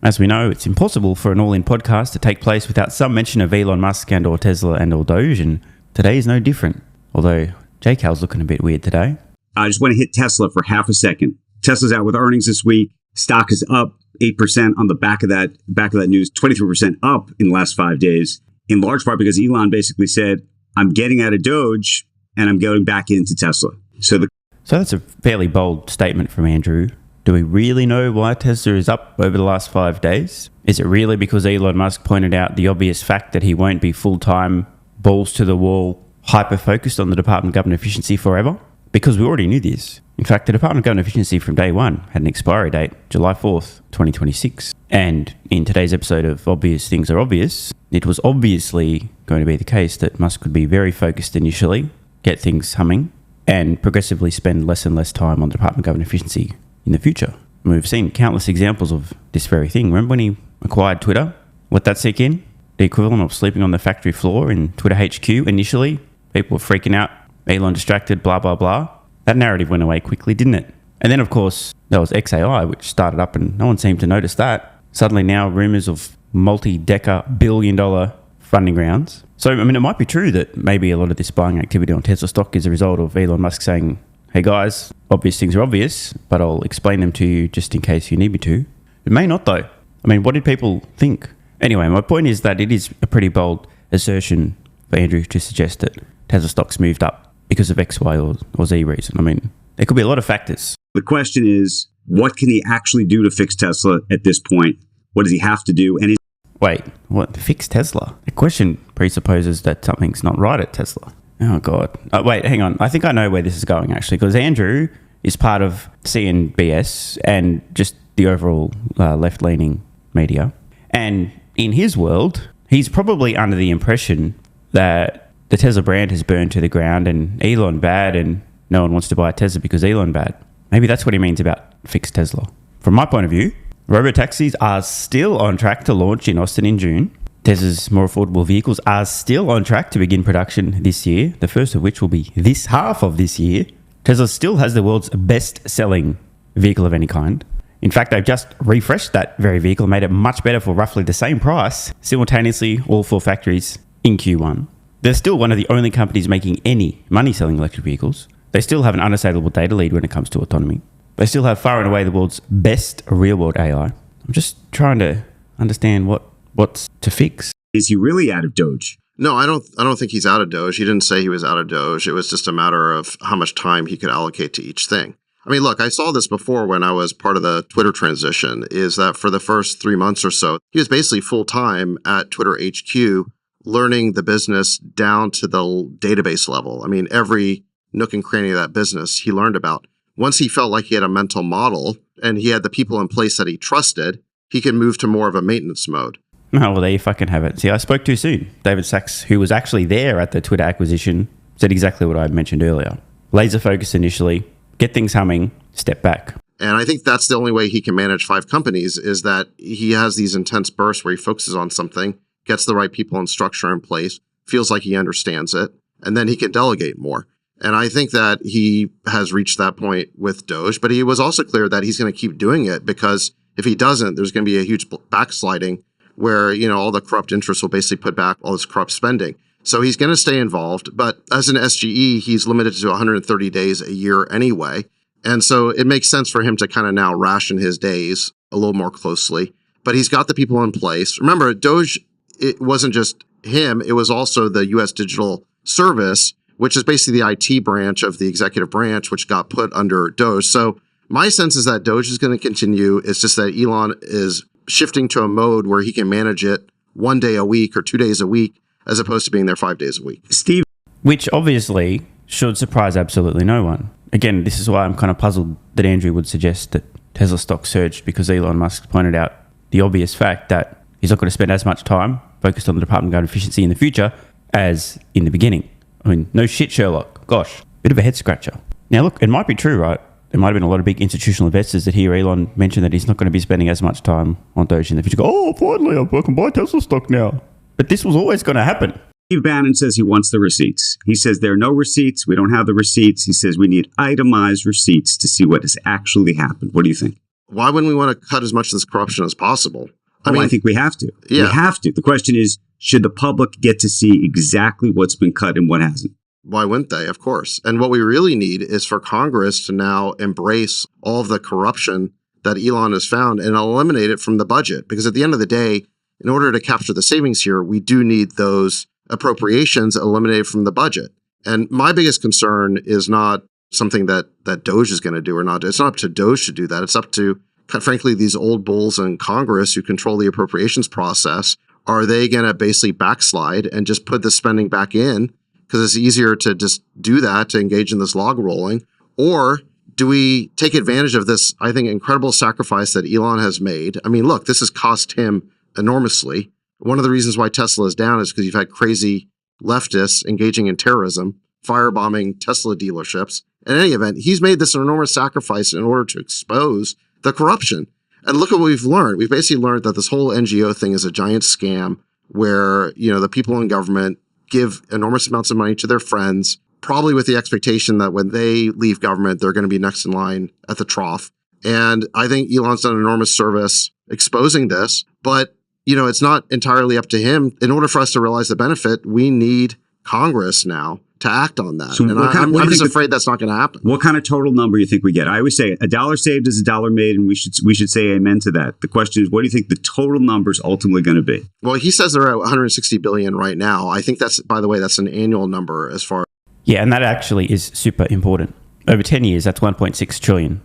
As we know, it's impossible for an all-in podcast to take place without some mention of Elon Musk and or Tesla and or Doge, and today is no different. Although JCal's looking a bit weird today. I just want to hit Tesla for half a second. Tesla's out with earnings this week. Stock is up 8% on the back of that news, 23% up in the last 5 days, in large part because Elon basically said, I'm getting out of Doge and I'm going back into Tesla. So that's a fairly bold statement from Andrew. Do we really know why Tesla is up over the last 5 days? Is it really because Elon Musk pointed out the obvious fact that he won't be full-time, balls to the wall, hyper-focused on the Department of Government Efficiency forever? Because we already knew this. In fact, the Department of Government Efficiency from day one had an expiry date, July 4th, 2026. And in today's episode of Obvious Things Are Obvious, it was obviously going to be the case that Musk would be very focused initially, get things humming, and progressively spend less and less time on the Department of Government Efficiency in the future. And we've seen countless examples of this very thing. Remember when he acquired Twitter? Let that sink in? The equivalent of sleeping on the factory floor in Twitter HQ initially. People were freaking out. Elon distracted, blah, blah, blah. That narrative went away quickly, didn't it? And then, of course, there was XAI, which started up and no one seemed to notice that. Suddenly now rumours of multi-decker billion-dollar funding rounds. So, I mean, it might be true that maybe a lot of this buying activity on Tesla stock is a result of Elon Musk saying, hey guys, obvious things are obvious, but I'll explain them to you just in case you need me to. It may not though. I mean, what did people think? Anyway, my point is that it is a pretty bold assertion for Andrew to suggest that Tesla stocks moved up because of X, Y, or Z reason. I mean, there could be a lot of factors. The question is, what can he actually do to fix Tesla at this point? What does he have to do? And Wait, what? Fix Tesla? The question presupposes that something's not right at Tesla. Oh, God. Wait, hang on. I think I know where this is going, actually, because Andrew is part of CNBC and just the overall left-leaning media. And in his world, he's probably under the impression that the Tesla brand has burned to the ground and Elon bad and no one wants to buy a Tesla because Elon bad. Maybe that's what he means about fix Tesla. From my point of view, robotaxis are still on track to launch in Austin in June. Tesla's more affordable vehicles are still on track to begin production this year, the first of which will be this half of this year. Tesla still has the world's best-selling vehicle of any kind. In fact, they've just refreshed that very vehicle, made it much better for roughly the same price, simultaneously all 4 factories in Q1. They're still one of the only companies making any money selling electric vehicles. They still have an unassailable data lead when it comes to autonomy. They still have far and away the world's best real-world AI. I'm just trying to understand what's to fix. Is he really out of Doge? No, I don't think he's out of Doge. He didn't say he was out of Doge. It was just a matter of how much time he could allocate to each thing. I mean, look, I saw this before when I was part of the Twitter transition, is that for the first 3 months or so, he was basically full-time at Twitter HQ, learning the business down to the database level. I mean, every nook and cranny of that business he learned about. Once he felt like he had a mental model and he had the people in place that he trusted, he could move to more of a maintenance mode. Oh, well, there you fucking have it. See, I spoke too soon. David Sachs, who was actually there at the Twitter acquisition, said exactly what I mentioned earlier. Laser focus initially, get things humming, step back. And I think that's the only way he can manage 5 companies, is that he has these intense bursts where he focuses on something, gets the right people and structure in place, feels like he understands it, and then he can delegate more. And I think that he has reached that point with Doge, but he was also clear that he's going to keep doing it, because if he doesn't, there's going to be a huge backsliding where, all the corrupt interests will basically put back all this corrupt spending. So he's going to stay involved, but as an SGE, he's limited to 130 days a year anyway. And so it makes sense for him to kind of now ration his days a little more closely, but he's got the people in place. Remember, Doge, it wasn't just him, it was also the U.S. Digital Service, which is basically the IT branch of the executive branch, which got put under Doge. So my sense is that Doge is going to continue. It's just that Elon is shifting to a mode where he can manage it 1 day a week or 2 days a week, as opposed to being there 5 days a week. Steve. Which obviously should surprise absolutely no one. Again, this is why I'm kind of puzzled that Andrew would suggest that Tesla stock surged, because Elon Musk pointed out the obvious fact that he's not going to spend as much time focused on the Department of Government Efficiency in the future as in the beginning. I mean, no shit, Sherlock. Gosh, bit of a head scratcher. Now, look, it might be true, right? There might have been a lot of big institutional investors that hear Elon mention that he's not going to be spending as much time on Doge in the future. Go, oh, finally, I can buy Tesla stock now. But this was always going to happen. Steve Bannon says he wants the receipts. He says there are no receipts. We don't have the receipts. He says we need itemized receipts to see what has actually happened. What do you think? why wouldn't we want to cut as much of this corruption as possible? I think we have to. Yeah. We have to. The question is, should the public get to see exactly what's been cut and what hasn't? Why wouldn't they? Of course. And what we really need is for Congress to now embrace all of the corruption that Elon has found and eliminate it from the budget. Because at the end of the day, in order to capture the savings here, we do need those appropriations eliminated from the budget. And my biggest concern is not something that DOJ is going to do or not. It's not up to DOJ to do that. It's up to, frankly, these old bulls in Congress who control the appropriations process. Are they going to basically backslide and just put the spending back in? Because it's easier to just do that, to engage in this log rolling. Or do we take advantage of this, I think, incredible sacrifice that Elon has made? I mean, look, this has cost him enormously. One of the reasons why Tesla is down is because you've had crazy leftists engaging in terrorism, firebombing Tesla dealerships. In any event, he's made this enormous sacrifice in order to expose the corruption. And look at what we've learned. We've basically learned that this whole NGO thing is a giant scam where, the people in government give enormous amounts of money to their friends, probably with the expectation that when they leave government, they're going to be next in line at the trough. And I think Elon's done an enormous service exposing this, but it's not entirely up to him. In order for us to realize the benefit, we need Congress now to act on that. So and I'm just afraid that's not going to happen. What kind of total number you think we get? I always say a dollar saved is a dollar made, and we should say amen to that. The question is, what do you think the total number is ultimately going to be? Well, he says they're at 160 billion right now. I think that's, by the way, that's an annual number as far. Yeah, and that actually is super important. Over 10 years, that's $1.6 trillion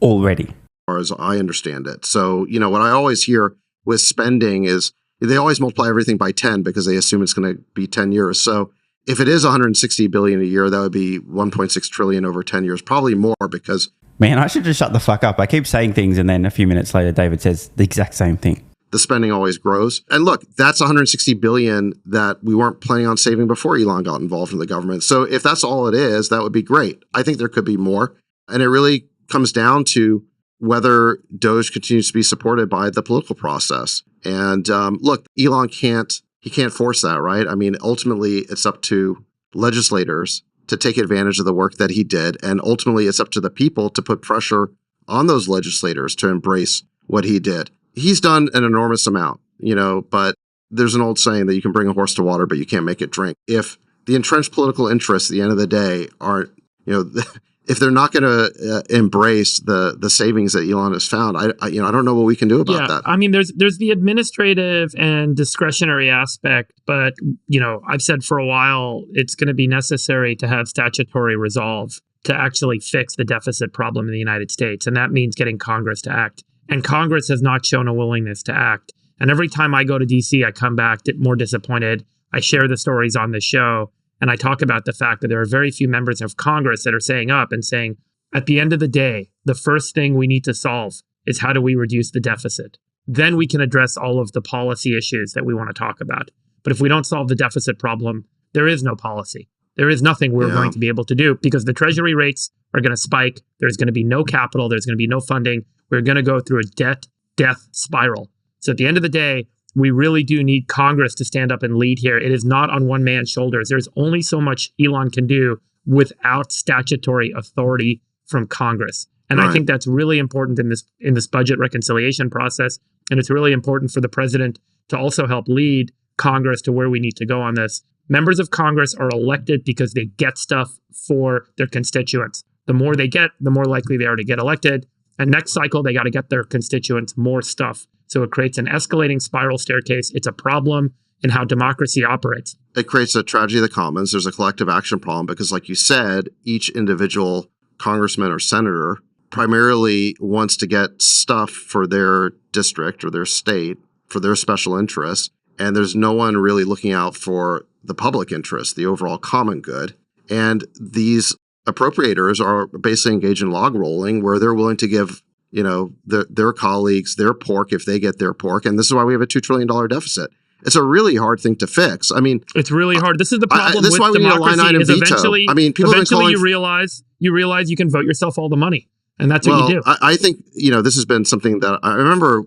already. As far as I understand it. So, what I always hear with spending is they always multiply everything by 10 because they assume it's going to be 10 years. So if it is 160 billion a year, that would be 1.6 trillion over 10 years, probably more because... Man, I should just shut the fuck up. I keep saying things and then a few minutes later, David says the exact same thing. The spending always grows. And look, that's 160 billion that we weren't planning on saving before Elon got involved in the government. So if that's all it is, that would be great. I think there could be more. And it really comes down to whether DOJ continues to be supported by the political process. And look, Elon can't force that, right? I mean, ultimately, it's up to legislators to take advantage of the work that he did. And ultimately, it's up to the people to put pressure on those legislators to embrace what he did. He's done an enormous amount, but there's an old saying that you can bring a horse to water, but you can't make it drink. If the entrenched political interests at the end of the day aren't, if they're not going to embrace the savings that Elon has found, I don't know what we can do about that. I mean, there's the administrative and discretionary aspect, but I've said for a while it's going to be necessary to have statutory resolve to actually fix the deficit problem in the United States, and that means getting Congress to act. And Congress has not shown a willingness to act. And every time I go to DC, I come back more disappointed. I share the stories on the show. And I talk about the fact that there are very few members of Congress that are saying up and saying, at the end of the day, the first thing we need to solve is how do we reduce the deficit? Then we can address all of the policy issues that we want to talk about. But if we don't solve the deficit problem, there is no policy. There is nothing we're going to be able to do because the treasury rates are going to spike. There's going to be no capital. There's going to be no funding. We're going to go through a death spiral. So at the end of the day, we really do need Congress to stand up and lead here. It is not on one man's shoulders. There's only so much Elon can do without statutory authority from Congress. And I think that's really important in this budget reconciliation process. And it's really important for the president to also help lead Congress to where we need to go on this. Members of Congress are elected because they get stuff for their constituents. The more they get, the more likely they are to get elected. And next cycle, they got to get their constituents more stuff. So it creates an escalating spiral staircase. It's a problem in how democracy operates. It creates a tragedy of the commons. There's a collective action problem because, like you said, each individual congressman or senator primarily wants to get stuff for their district or their state, for their special interests. And there's no one really looking out for the public interest, the overall common good. And these appropriators are basically engaged in log rolling where they're willing to give their colleagues their pork if they get their pork. And this is why we have a $2 trillion deficit. It's a really hard thing to fix. I mean, it's really hard. This is the problem this is why with we need a line item democracy is veto. eventually, I mean, people eventually you realize you can vote yourself all the money. And that's what you do. I think, this has been something that I remember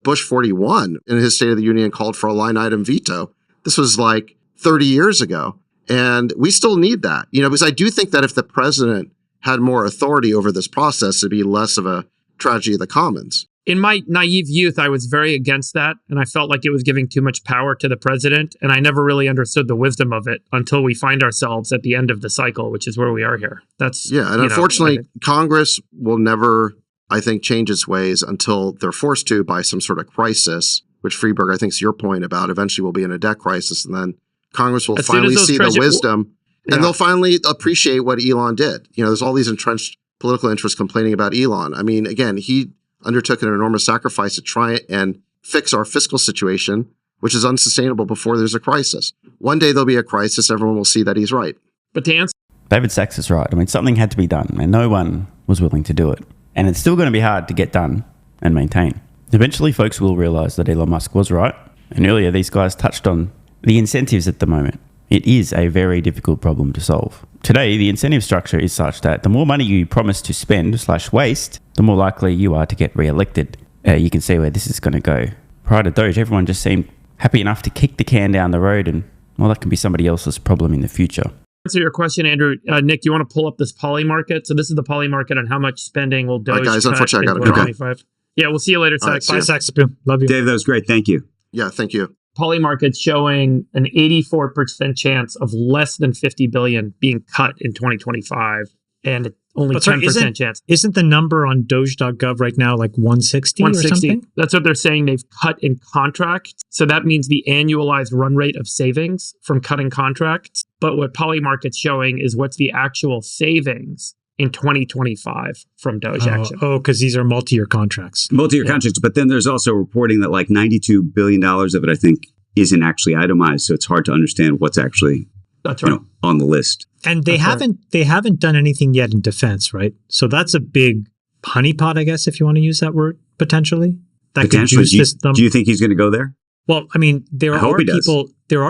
Bush 41 in his State of the Union called for a line item veto. This was like 30 years ago. And we still need that, because I do think that if the president had more authority over this process, it'd be less of a tragedy of the commons. In my naive youth, I was very against that, and I felt like it was giving too much power to the president, and I never really understood the wisdom of it until we find ourselves at the end of the cycle, which is where we are here. That's and unfortunately, Congress will never, I think, change its ways until they're forced to by some sort of crisis, which Freeberg, I think, is your point about eventually we'll be in a debt crisis, and then Congress will finally see the wisdom, and they'll finally appreciate what Elon did. There's all these entrenched political interests complaining about Elon. I mean, again, he undertook an enormous sacrifice to try and fix our fiscal situation, which is unsustainable before there's a crisis. One day there'll be a crisis. Everyone will see that he's right. But to answer David Sachs is right. I mean, something had to be done, and no one was willing to do it. And it's still going to be hard to get done and maintain. Eventually, folks will realize that Elon Musk was right. And earlier, these guys touched on the incentives at the moment. It is a very difficult problem to solve. Today, the incentive structure is such that the more money you promise to spend/waste, the more likely you are to get re-elected. You can see where this is going to go. Prior to Doge, everyone just seemed happy enough to kick the can down the road, and well, that can be somebody else's problem in the future. To answer your question, Andrew, Nick, you want to pull up this poly market? So this is the poly market on how much spending will Doge guys, cut unfortunately, I in gotta go. 2025. Yeah, we'll see you later, Sax. Bye, Saxapoo. Love you. Dave, that was great. Thank you. Yeah, thank you. Poly market's showing an 84% chance of less than 50 billion being cut in 2025. And only 10% chance. Isn't the number on Doge.gov right now like 160 or something? That's what they're saying they've cut in contracts. So that means the annualized run rate of savings from cutting contracts. But what Polymarket's showing is what's the actual savings in 2025 from Doge action. Oh, because these are multi-year contracts. Multi-year contracts, but then there's also reporting that like $92 billion of it, I think, isn't actually itemized. So it's hard to understand what's actually That's right. On the list. And they haven't done anything yet in defense, right? So that's a big honeypot, I guess, if you want to use that word, potentially. That could juice do you think he's going to go there? Well, I mean, there are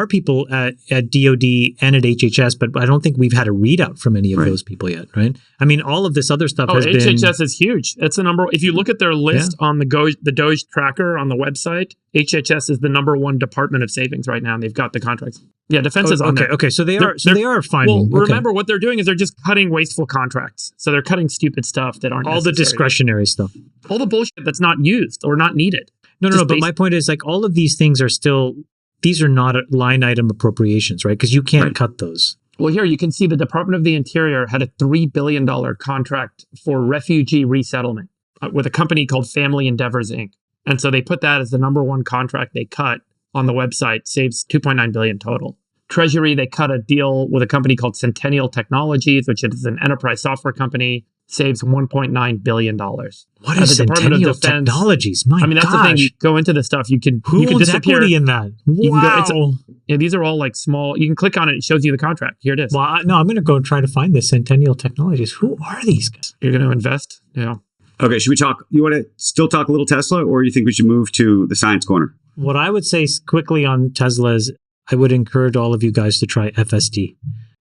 people at DOD and at HHS, but I don't think we've had a readout from any of those people yet, right? I mean, all of this other stuff has been... HHS is huge. It's the number... If you look at their list on the Doge tracker on the website, HHS is the number one department of savings right now, and they've got the contracts. Yeah, defense is on there. Okay, so they are finding... Well, remember, what they're doing is they're just cutting wasteful contracts. So they're cutting stupid stuff that aren't all necessary. The discretionary stuff. All the bullshit that's not used or not needed. No, but my point is, like, all of these things are still, these are not line item appropriations, right? Because you can't cut those. Well, here you can see the Department of the Interior had a $3 billion contract for refugee resettlement with a company called Family Endeavors, Inc. And so they put that as the number one contract they cut on the website, saves $2.9 billion total. Treasury, they cut a deal with a company called Centennial Technologies, which is an enterprise software company, saves $1.9 billion. What is Centennial Technologies? My that's the thing. You go into this stuff, you can owns disappear. Equity in that? Wow. These are all like small. You can click on it. It shows you the contract. Here it is. Well, I'm going to go and try to find this Centennial Technologies. Who are these guys? You're going to invest? Yeah. Okay, should we talk? You want to still talk a little Tesla, or you think we should move to the science corner? What I would say quickly on Tesla is I would encourage all of you guys to try FSD.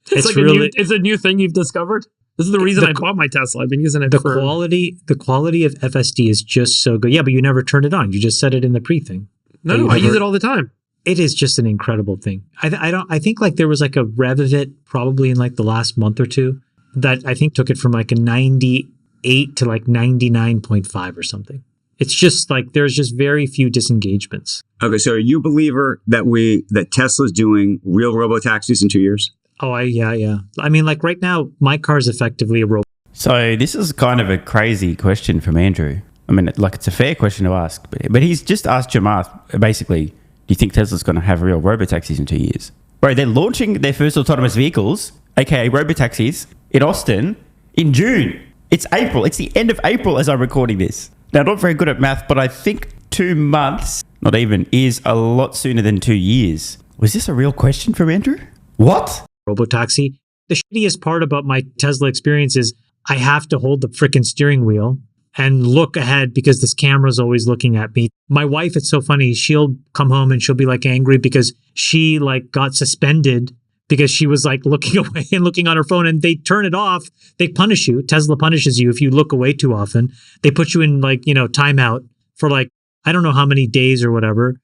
It's a new thing you've discovered? This is the reason I bought my Tesla. I've been using it the quality of FSD is just so good. Yeah, but you never turned it on. You just set it in the pre-thing. No, I use it all the time. It is just an incredible thing. I think like there was like a rev of it probably in like the last month or two that I think took it from like a 98 to like 99.5 or something. It's just like there's just very few disengagements. Okay, so are you a believer that Tesla's doing real robotaxis in 2 years? Oh, yeah. I mean, like right now, my car is effectively a robot. So this is kind of a crazy question from Andrew. I mean, like it's a fair question to ask, but he's just asked Jamar, basically, do you think Tesla's going to have real robotaxis in 2 years? Bro, they're launching their first autonomous vehicles, aka robotaxis, in Austin in June. It's April. It's the end of April as I'm recording this. Now, not very good at math, but I think 2 months, not even, is a lot sooner than 2 years. Was this a real question from Andrew? What? Robotaxi. The shittiest part about my Tesla experience is I have to hold the freaking steering wheel and look ahead because this camera's always looking at me. My wife, it's so funny. She'll come home and she'll be like angry because she like got suspended because she was like looking away and looking on her phone, and they turn it off. They punish you. Tesla punishes you if you look away too often. They put you in like, timeout for like, I don't know how many days or whatever.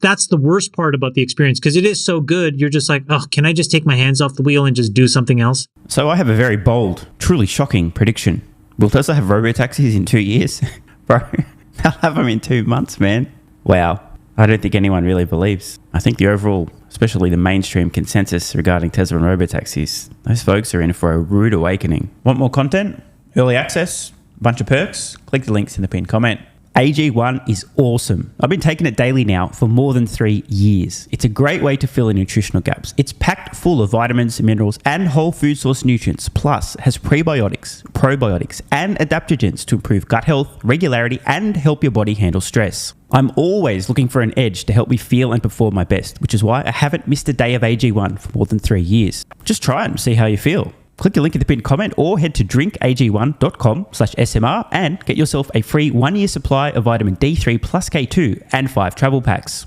That's the worst part about the experience because it is so good. You're just like, oh, can I just take my hands off the wheel and just do something else? So I have a very bold, truly shocking prediction. Will Tesla have robo-taxis in 2 years? Bro, they'll have them in 2 months, man. Wow. I don't think anyone really believes. I think the overall, especially the mainstream consensus regarding Tesla and robo-taxis, those folks are in for a rude awakening. Want more content? Early access? A bunch of perks? Click the links in the pinned comment. AG1 is awesome. I've been taking it daily now for more than 3 years. It's a great way to fill in nutritional gaps. It's packed full of vitamins, minerals, and whole food source nutrients, plus has prebiotics, probiotics, and adaptogens to improve gut health, regularity, and help your body handle stress. I'm always looking for an edge to help me feel and perform my best, which is why I haven't missed a day of AG1 for more than 3 years. Just try it and see how you feel. Click the link in the pinned comment or head to drinkag1.com/SMR and get yourself a free 1-year supply of vitamin D3 plus K2 and 5 travel packs.